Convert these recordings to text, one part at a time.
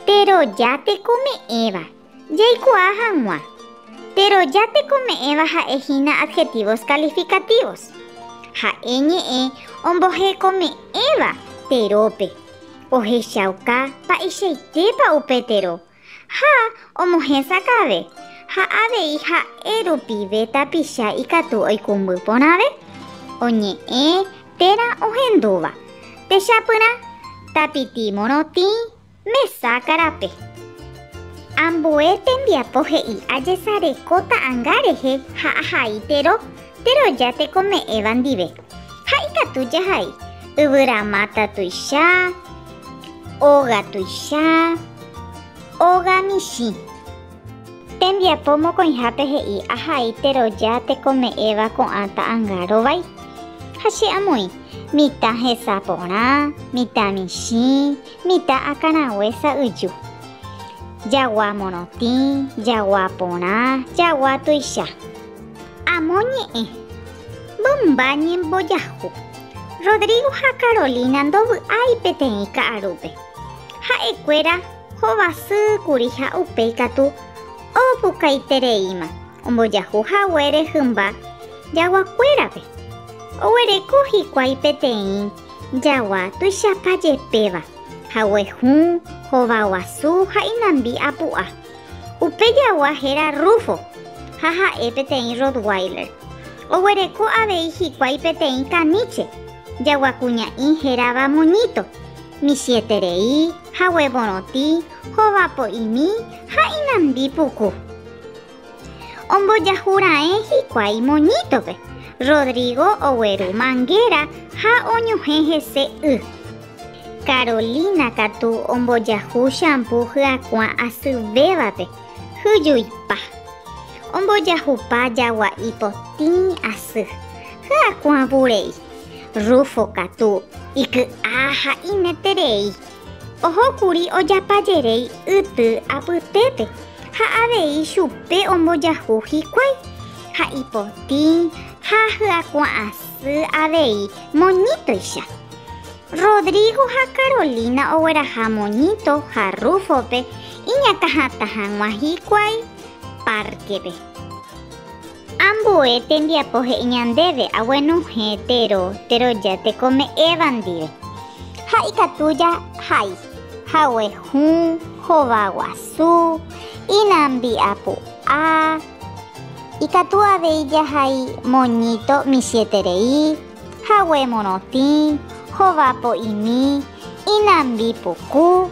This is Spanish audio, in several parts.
Pero ya te come Eva. Yaikua hangwa. Pero ya te come Eva ha'ehína adjetivos calificativos. Ha'eñe'ẽ ombohekome Eva terópe. Ohechauka pa'ichéitépa upe tero. Ha omohẽsakave. Ha avei ha'érupive tapicha ikatu oikũmby porãve. Oñe'ẽ térã ohendúva. Techapyrã tapiti morotĩ mesa karape. Ambue tembiapo he'i ajesarekóta anga rehe ha ahai tero ya te come Eva ndive. Ha ikatu jahai yvyramáta tuicha, óga tuicha, óga michĩ. Tembiapo mokõihápe he'i ahai tero ya te come Eva ko'ãta anga rovái. Ha che amói mitã hesa porã, mitã michĩ, mitã akãrague sa'yju. Jagua morotĩ, jagua porã, jagua tuicha. Amo ñe'ẽ mymba ñembojahu. Rodrigo ha Carolina ndovy'ái peteĩ ka'arúpe. Ha'ekuéra hovasýkuri ha upéi katu opukaitereíma ombojahuhaguére hymba jaguakuérape. Oguereko hikuái peteĩ jagua tuichapajepéva haguehũ, hova guasu ha inambi apu'a. Upe jagua héra Rufo ha ha'e peteĩ Rottweiler. Oguereko avei hikuái peteĩ Caniche jaguakuña'i hérava Moñito. Michĩeterei, hague morotĩ, hovapo'imi ha inambi puku. Ombojahura'e hikuái Moñítope. Rodrigo ogueru manguera ha oñohẽ hese y. Carolina katu ombojahu shampoo hyakuã asyvévape hyjuipa. Ombojahupa jagua ipotĩ asy hyakuã vurei. Rufo katu iky'a ha ineterei. Ohókuri ojapajerei yty apytépe ha avei chupe ombojahu hikuái. Ha ipotĩ ha hyakuã asy avei Moñítoicha. Rodrigo ha Carolina ogueraha Moñito ha Rufope iñakãháta hag̃ua hikuái parquepe. Ambue tembiapo he'i ñandéve aguenohẽ tero ya te come Eva ndive. Ha ikatu jahai haguehũ, hova guasu, inambi apu'a. Ikatu avei jahai Moñito michĩeterei, hague morotĩ, hovapo'imi, inambi puku.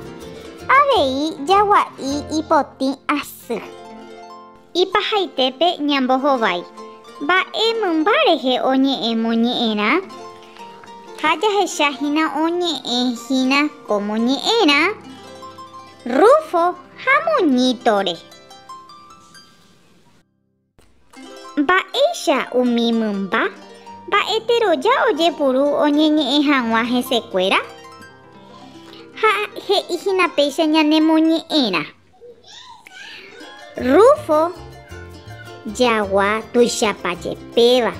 Avei jagua'i ipotĩ asy. Ipahaitépe ñambohovái. Mba'e mymba rehe oñe'ẽ moñe'ẽrã. Ha jahechahína oñe'ẽhína ko moñe'ẽrã Rufo ha Moñítore. Mba'éicha umi mymba. Mba'eteroja ojepuru oñeñe'ẽ hag̃ua hesekuéra. Ha he'ihína péicha ñane moñe'ẽrã. Rufo jagua tuichapajepéva,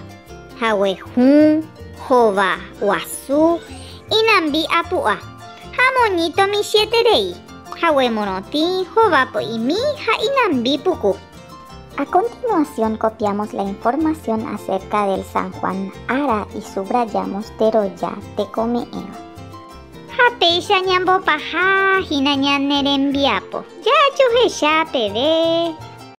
haguehũ, hova guasu, inambi apu'a. Ha Moñito michĩeterei, hague morotĩ, hovapo'imi ha inambi puku. A continuación copiamos la información acerca del San Juan Ara y subrayamos tero ya te come Eva. Ha péicha ñambopaha hína ñane rembiapo. Jajuhechápeve.